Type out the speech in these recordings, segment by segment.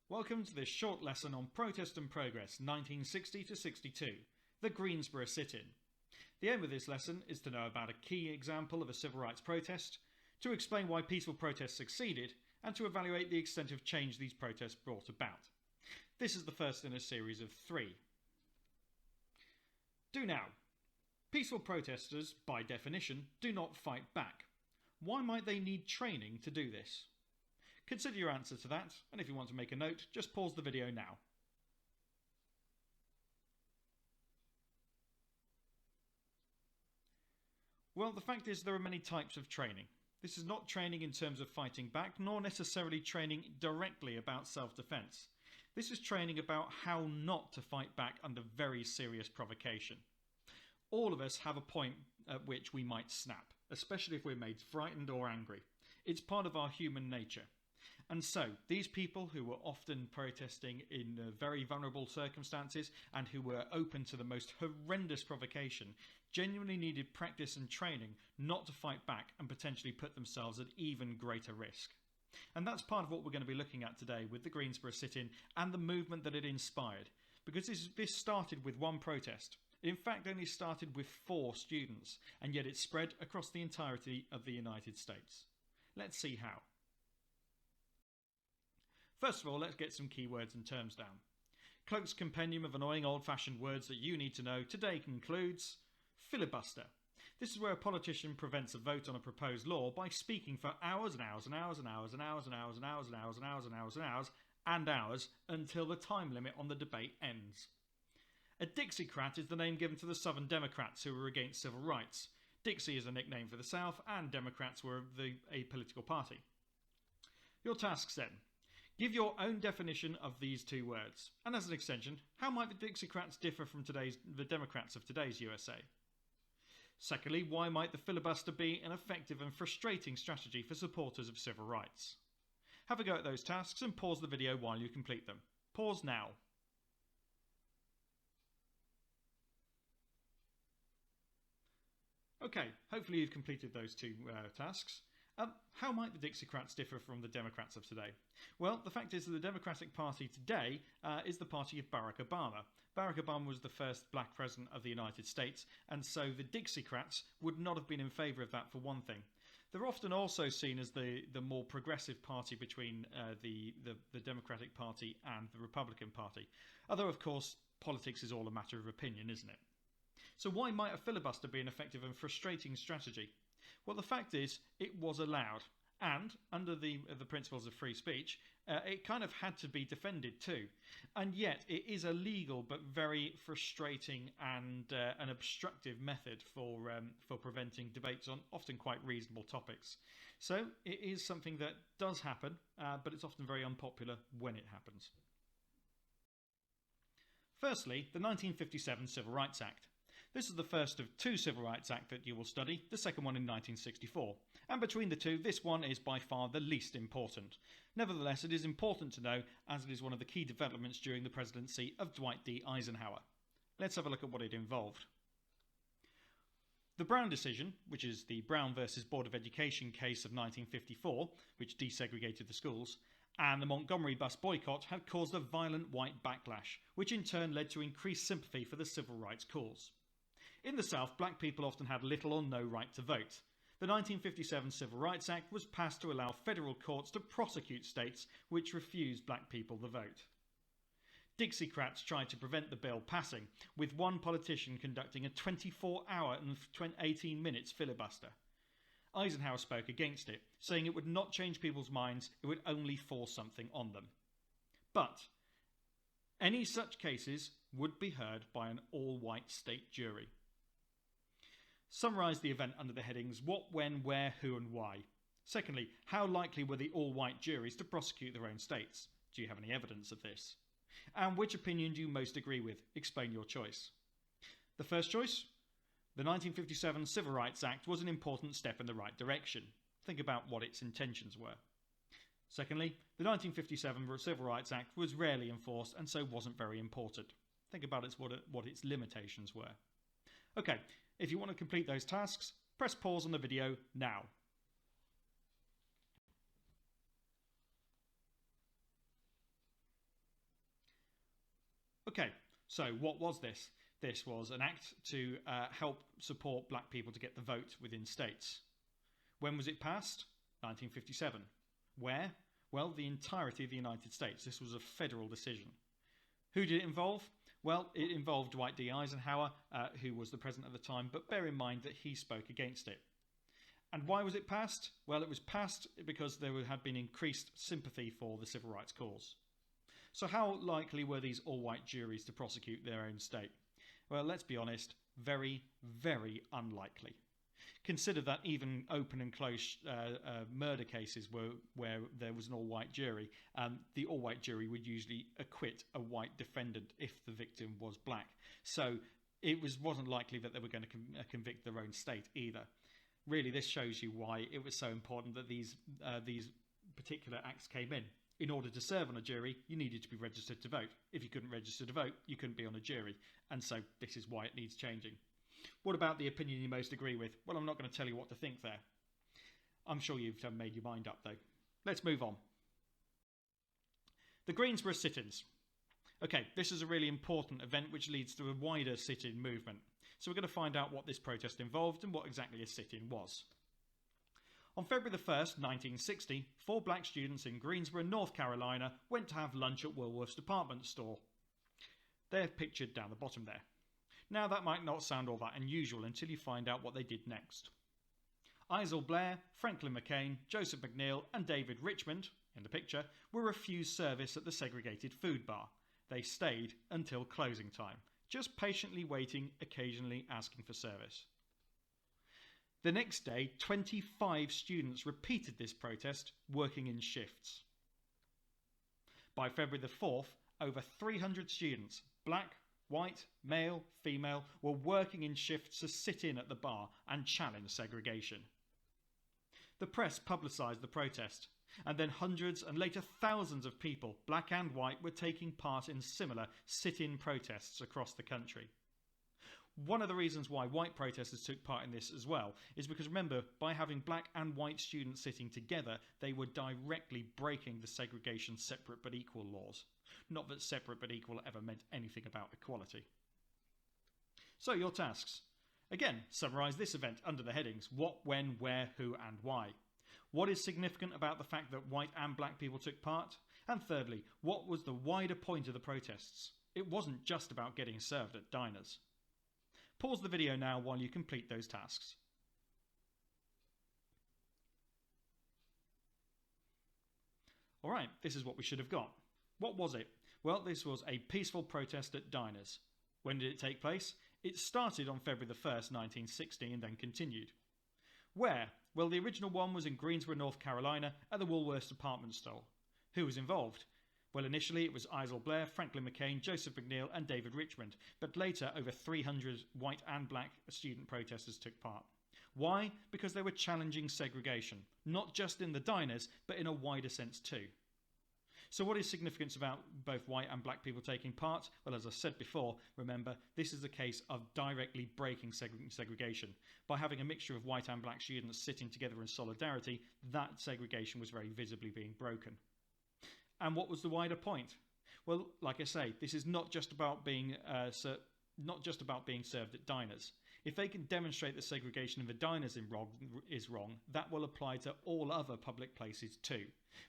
Welcome to this short lesson on Protest and Progress 1960 to 62, the Greensboro Sit-In. The aim of this lesson is to know about a key example of a civil rights protest, to explain why peaceful protests succeeded, and to evaluate the extent of change these protests brought about. This is the first in a series of 3. Do now. Peaceful protesters, by definition, do not fight back. Why might they need training to do this? Consider your answer to that, and if you want to make a note, just pause the video now. Well, the fact is there are many types of training. This is not training in terms of fighting back, nor necessarily training directly about self-defense. This is training about how not to fight back under very serious provocation. All of us have a point at which we might snap, especially if we're made frightened or angry. It's part of our human nature. And so, these people who were often protesting in very vulnerable circumstances and who were open to the most horrendous provocation genuinely needed practice and training not to fight back and potentially put themselves at even greater risk. And that's part of what we're going to be looking at today with the Greensboro Sit-In and the movement that it inspired. Because this started with one protest. It in fact only started with 4 students, and yet it spread across the entirety of the United States. Let's see how. First of all, let's get some keywords and terms down. Cloak's compendium of annoying old-fashioned words that you need to know today includes filibuster. This is where a politician prevents a vote on a proposed law by speaking for hours and hours and hours and hours and hours and hours and hours and hours and hours and hours and hours and hours until the time limit on the debate ends. A Dixiecrat is the name given to the Southern Democrats who were against civil rights. Dixie is a nickname for the South, and Democrats were a political party. Your tasks then. Give your own definition of these 2 words. And as an extension, how might the Dixiecrats differ from the Democrats of today's USA? Secondly, why might the filibuster be an effective and frustrating strategy for supporters of civil rights? Have a go at those tasks and pause the video while you complete them. Pause now. Okay, hopefully you've completed those 2 tasks. How might the Dixiecrats differ from the Democrats of today? Well, the fact is that the Democratic Party today is the party of Barack Obama. Barack Obama was the first black president of the United States, and so the Dixiecrats would not have been in favour of that for one thing. They're often also seen as the more progressive party between the Democratic Party and the Republican Party. Although, of course, politics is all a matter of opinion, isn't it? So why might a filibuster be an effective and frustrating strategy? Well, the fact is, it was allowed, and under the principles of free speech, it kind of had to be defended too. And yet, it is a legal but very frustrating and an obstructive method for preventing debates on often quite reasonable topics. So, it is something that does happen, but it's often very unpopular when it happens. Firstly, the 1957 Civil Rights Act. This is the first of 2 Civil Rights Acts that you will study, the second one in 1964. And between the 2, this one is by far the least important. Nevertheless, it is important to know as it is one of the key developments during the presidency of Dwight D. Eisenhower. Let's have a look at what it involved. The Brown decision, which is the Brown versus Board of Education case of 1954, which desegregated the schools, and the Montgomery bus boycott had caused a violent white backlash, which in turn led to increased sympathy for the civil rights cause. In the South, black people often had little or no right to vote. The 1957 Civil Rights Act was passed to allow federal courts to prosecute states which refused black people the vote. Dixiecrats tried to prevent the bill passing, with one politician conducting a 24-hour and 18 minutes filibuster. Eisenhower spoke against it, saying it would not change people's minds, it would only force something on them. But any such cases would be heard by an all-white state jury. Summarise the event under the headings what, when, where, who and why. Secondly, how likely were the all-white juries to prosecute their own states? Do you have any evidence of this? And which opinion do you most agree with? Explain your choice. The first choice? The 1957 Civil Rights Act was an important step in the right direction. Think about what its intentions were. Secondly, the 1957 Civil Rights Act was rarely enforced and so wasn't very important. Think about what its limitations were. Okay, if you want to complete those tasks, press pause on the video now. Okay, so what was this? This was an act to help support black people to get the vote within states. When was it passed? 1957. Where? Well, the entirety of the United States. This was a federal decision. Who did it involve? Well, it involved Dwight D. Eisenhower, who was the president at the time, but bear in mind that he spoke against it. And why was it passed? Well, it was passed because there had been increased sympathy for the civil rights cause. So how likely were these all-white juries to prosecute their own state? Well, let's be honest, very, very unlikely. Consider that even open and close murder cases where there was an all-white jury, the all-white jury would usually acquit a white defendant if the victim was black. So it wasn't likely that they were going to convict their own state either. Really, this shows you why it was so important that these particular acts came in. In order to serve on a jury, you needed to be registered to vote. If you couldn't register to vote, you couldn't be on a jury. And so this is why it needs changing. What about the opinion you most agree with? Well, I'm not going to tell you what to think there. I'm sure you've made your mind up, though. Let's move on. The Greensboro Sit-Ins. Okay, this is a really important event which leads to a wider sit-in movement. So we're going to find out what this protest involved and what exactly a sit-in was. On February the 1st, 1960, 4 black students in Greensboro, North Carolina, went to have lunch at Woolworth's department store. They're pictured down the bottom there. Now that might not sound all that unusual until you find out what they did next. Isel Blair, Franklin McCain, Joseph McNeil and David Richmond, in the picture, were refused service at the segregated food bar. They stayed until closing time, just patiently waiting, occasionally asking for service. The next day, 25 students repeated this protest, working in shifts. By February the 4th, over 300 students, black, white, male, female, were working in shifts to sit in at the bar and challenge segregation. The press publicised the protest, and then hundreds and later thousands of people, black and white, were taking part in similar sit-in protests across the country. One of the reasons why white protesters took part in this as well is because, remember, by having black and white students sitting together, they were directly breaking the segregation separate but equal laws. Not that separate but equal ever meant anything about equality. So your tasks. Again, summarise this event under the headings: what, when, where, who and why. What is significant about the fact that white and black people took part? And thirdly, what was the wider point of the protests? It wasn't just about getting served at diners. Pause the video now while you complete those tasks. Alright, this is what we should have got. What was it? Well, this was a peaceful protest at diners. When did it take place? It started on February the 1st, 1960 and then continued. Where? Well, the original one was in Greensboro, North Carolina at the Woolworths department store. Who was involved? Well, initially it was Isel Blair, Franklin McCain, Joseph McNeil and David Richmond, but later over 300 white and black student protesters took part. Why? Because they were challenging segregation, not just in the diners, but in a wider sense too. So what is significance about both white and black people taking part? Well, as I said before, remember, this is a case of directly breaking segregation. By having a mixture of white and black students sitting together in solidarity, that segregation was very visibly being broken. And what was the wider point? Well, like I say, this is not just about being served at diners. If they can demonstrate that segregation in the diners is wrong, that will apply to all other public places too.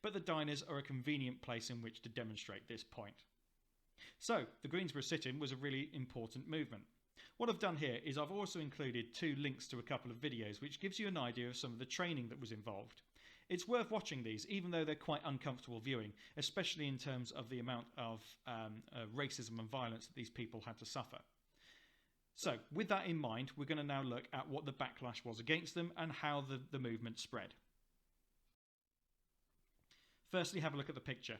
But the diners are a convenient place in which to demonstrate this point. So, the Greensboro Sit-In was a really important movement. What I've done here is I've also included 2 links to a couple of videos which gives you an idea of some of the training that was involved. It's worth watching these, even though they're quite uncomfortable viewing, especially in terms of the amount of racism and violence that these people had to suffer. So, with that in mind, we're going to now look at what the backlash was against them and how the movement spread. Firstly, have a look at the picture.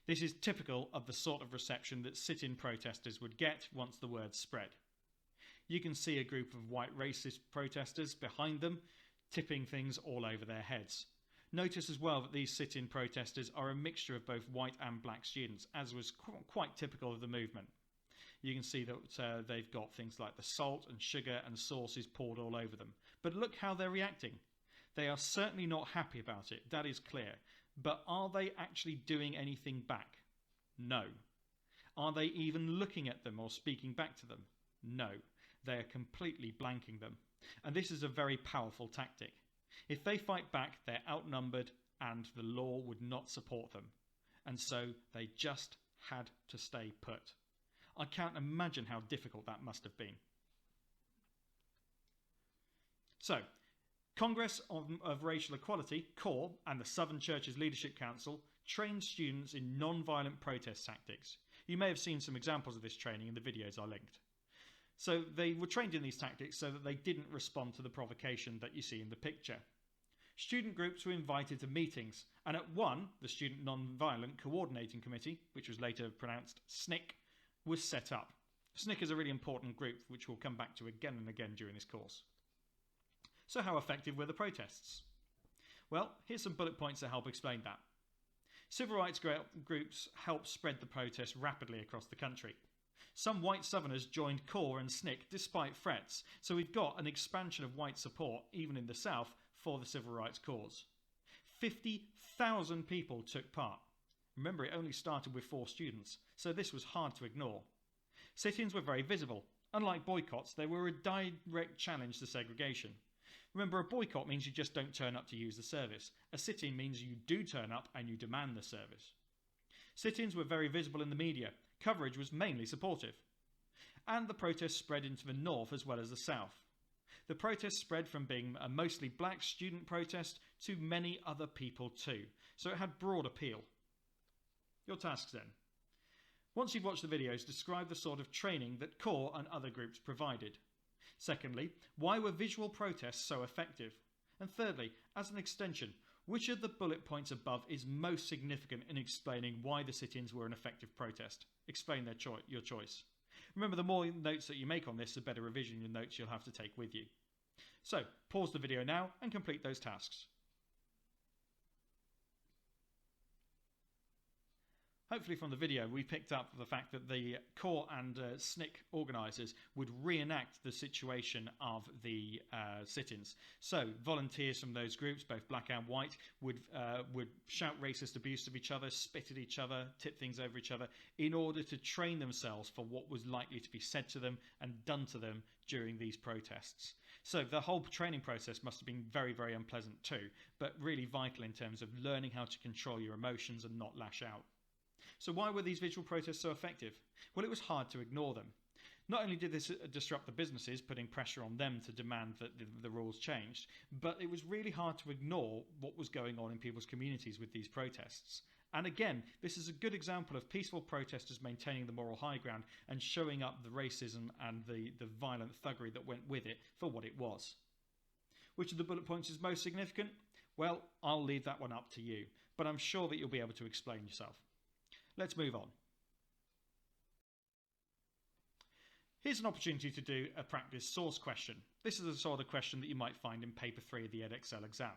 This is typical of the sort of reception that sit-in protesters would get once the word spread. You can see a group of white racist protesters behind them, tipping things all over their heads. Notice as well that these sit-in protesters are a mixture of both white and black students, as was quite typical of the movement. You can see that they've got things like the salt and sugar and sauces poured all over them. But look how they're reacting. They are certainly not happy about it, that is clear. But are they actually doing anything back? No. Are they even looking at them or speaking back to them? No, they are completely blanking them. And this is a very powerful tactic. If they fight back, they're outnumbered and the law would not support them. And so they just had to stay put. I can't imagine how difficult that must have been. So, Congress of Racial Equality, CORE, and the Southern Churches Leadership Council trained students in non-violent protest tactics. You may have seen some examples of this training in the videos I linked. So they were trained in these tactics so that they didn't respond to the provocation that you see in the picture. Student groups were invited to meetings, and at one, the Student Non-Violent Coordinating Committee, which was later pronounced SNCC, was set up. SNCC is a really important group which we'll come back to again and again during this course. So how effective were the protests? Well, here's some bullet points that help explain that. Civil rights groups helped spread the protests rapidly across the country. Some white Southerners joined CORE and SNCC despite threats, so we've got an expansion of white support, even in the South, for the civil rights cause. 50,000 people took part. Remember, it only started with 4 students, so this was hard to ignore. Sit-ins were very visible. Unlike boycotts, they were a direct challenge to segregation. Remember, a boycott means you just don't turn up to use the service. A sit-in means you do turn up and you demand the service. Sit-ins were very visible in the media. Coverage was mainly supportive. And the protests spread into the north as well as the south. The protests spread from being a mostly black student protest to many other people too, so it had broad appeal. Your tasks then. Once you've watched the videos, describe the sort of training that CORE and other groups provided. Secondly, why were visual protests so effective? And thirdly, as an extension, which of the bullet points above is most significant in explaining why the sit-ins were an effective protest? Explain your choice. Remember, the more notes that you make on this, the better revision your notes you'll have to take with you. So, pause the video now and complete those tasks. Hopefully from the video we picked up the fact that the CORE and SNCC organisers would reenact the situation of the sit-ins. So volunteers from those groups, both black and white, would shout racist abuse of each other, spit at each other, tip things over each other, in order to train themselves for what was likely to be said to them and done to them during these protests. So the whole training process must have been very, very unpleasant too, but really vital in terms of learning how to control your emotions and not lash out. So why were these visual protests so effective? Well, it was hard to ignore them. Not only did this disrupt the businesses, putting pressure on them to demand that the rules changed, but it was really hard to ignore what was going on in people's communities with these protests. And again, this is a good example of peaceful protesters maintaining the moral high ground and showing up the racism and the violent thuggery that went with it for what it was. Which of the bullet points is most significant? Well, I'll leave that one up to you, but I'm sure that you'll be able to explain yourself. Let's move on. Here's an opportunity to do a practice source question. This is the sort of question that you might find in paper 3 of the Edexcel exam.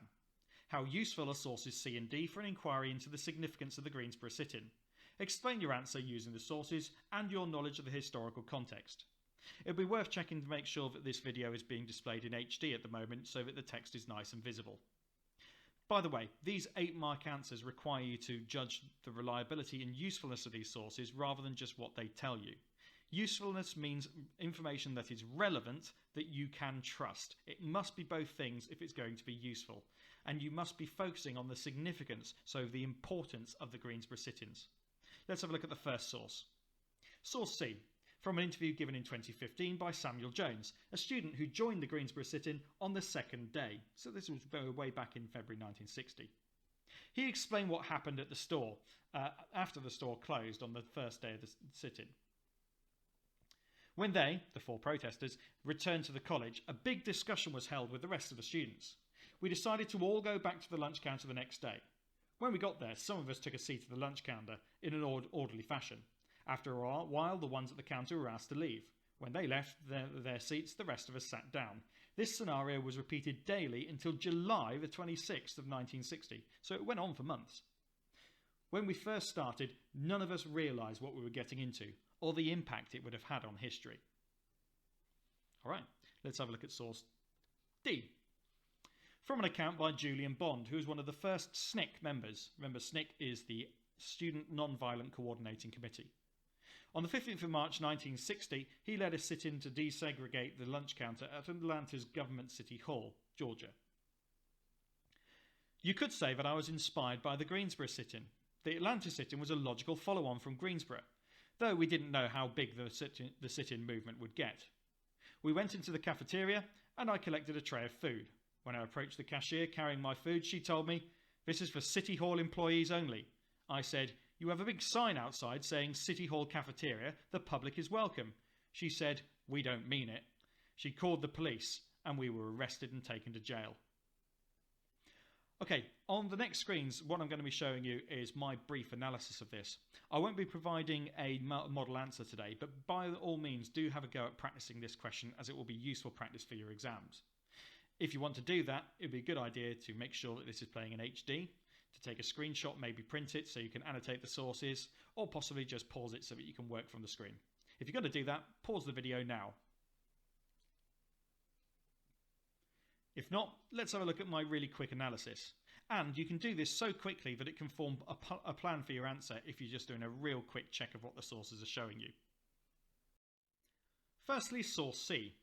How useful are sources C and D for an inquiry into the significance of the Greensboro Sit-In? Explain your answer using the sources and your knowledge of the historical context. It'll be worth checking to make sure that this video is being displayed in HD at the moment so that the text is nice and visible. By the way, these 8-mark answers require you to judge the reliability and usefulness of these sources rather than just what they tell you. Usefulness means information that is relevant, that you can trust. It must be both things if it's going to be useful. And you must be focusing on the significance, so the importance of the Greensboro Sit-ins. Let's have a look at the first source. Source C, from an interview given in 2015 by Samuel Jones, a student who joined the Greensboro Sit-In on the second day. So this was way back in February 1960. He explained what happened at the store after the store closed on the first day of the sit-in. When they, the 4 protesters, returned to the college, a big discussion was held with the rest of the students. We decided to all go back to the lunch counter the next day. When we got there, some of us took a seat at the lunch counter in an orderly fashion. After a while, the ones at the counter were asked to leave. When they left their seats, the rest of us sat down. This scenario was repeated daily until July the 26th of 1960, so it went on for months. When we first started, none of us realised what we were getting into, or the impact it would have had on history. Alright, let's have a look at source D. From an account by Julian Bond, who was one of the first SNCC members. Remember, SNCC is the Student Non-Violent Coordinating Committee. On the 15th of March 1960, he led a sit-in to desegregate the lunch counter at Atlanta's Government City Hall, Georgia. You could say that I was inspired by the Greensboro Sit-In. The Atlanta sit-in was a logical follow-on from Greensboro, though we didn't know how big the sit-in movement would get. We went into the cafeteria and I collected a tray of food. When I approached the cashier carrying my food, she told me, "This is for City Hall employees only." I said, "You have a big sign outside saying City Hall cafeteria, the public is welcome." She said, "We don't mean it." She called the police and we were arrested and taken to jail. Okay, on the next screens, what I'm going to be showing you is my brief analysis of this. I won't be providing a model answer today, but by all means do have a go at practicing this question, as it will be useful practice for your exams. If you want to do that, it would be a good idea to make sure that this is playing in HD, to take a screenshot, maybe print it so you can annotate the sources, or possibly just pause it so that you can work from the screen. If you're going to do that, pause the video now. If not, let's have a look at my really quick analysis. And you can do this so quickly that it can form a plan for your answer if you're just doing a real quick check of what the sources are showing you. Firstly, source C.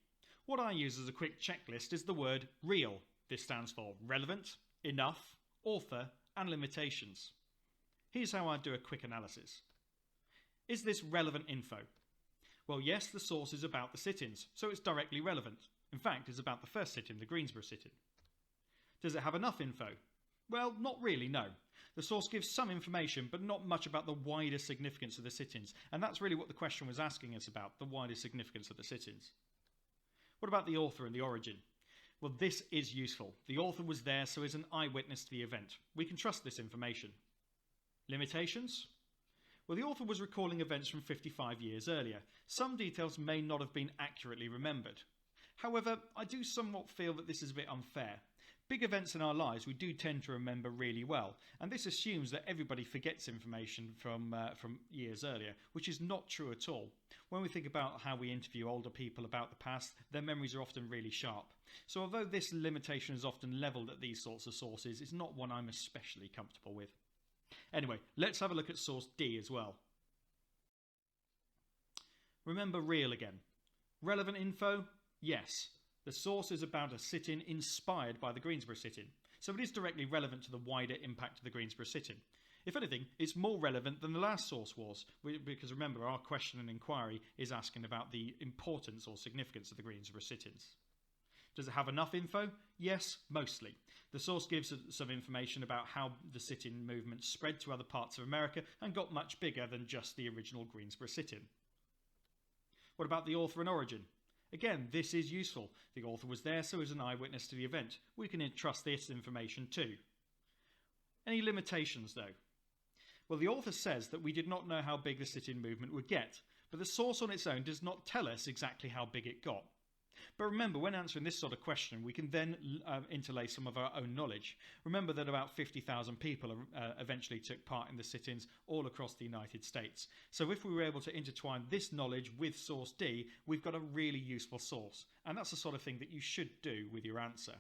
What I use as a quick checklist is the word real. This stands for relevant, enough, author, and limitations. Here's how I do a quick analysis. Is this relevant info? Well, yes, the source is about the sit-ins, so it's directly relevant. In fact, it's about the first sit-in, the Greensboro sit-in. Does it have enough info? Well, not really, no. The source gives some information, but not much about the wider significance of the sit-ins, and that's really what the question was asking us about, the wider significance of the sit-ins. What about the author and the origin? Well, this is useful. The author was there, so is an eyewitness to the event. We can trust this information. Limitations? Well, the author was recalling events from 55 years earlier. Some details may not have been accurately remembered. However, I do somewhat feel that this is a bit unfair. Big events in our lives we do tend to remember really well, and this assumes that everybody forgets information from years earlier, which is not true at all. When we think about how we interview older people about the past, their memories are often really sharp. So although this limitation is often levelled at these sorts of sources, it's not one I'm especially comfortable with. Anyway, let's have a look at source D as well. Remember real again. Relevant info? Yes. The source is about a sit-in inspired by the Greensboro sit-in, so it is directly relevant to the wider impact of the Greensboro sit-in. If anything, it's more relevant than the last source was, because remember, our question and inquiry is asking about the importance or significance of the Greensboro sit-ins. Does it have enough info? Yes, mostly. The source gives some information about how the sit-in movement spread to other parts of America and got much bigger than just the original Greensboro sit-in. What about the author and origin? Again, this is useful. The author was there, so is an eyewitness to the event. We can trust this information too. Any limitations though? Well, the author says that we did not know how big the sit-in movement would get, but the source on its own does not tell us exactly how big it got. But remember, when answering this sort of question, we can then interlace some of our own knowledge. Remember that about 50,000 people eventually took part in the sit-ins all across the United States. So if we were able to intertwine this knowledge with source D, we've got a really useful source. And that's the sort of thing that you should do with your answer.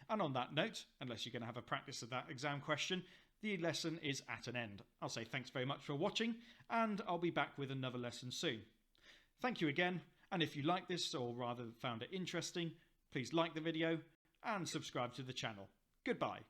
And on that note, unless you're going to have a practice of that exam question, the lesson is at an end. I'll say thanks very much for watching, and I'll be back with another lesson soon. Thank you again. And if you like this, or rather found it interesting, please like the video and subscribe to the channel. Goodbye.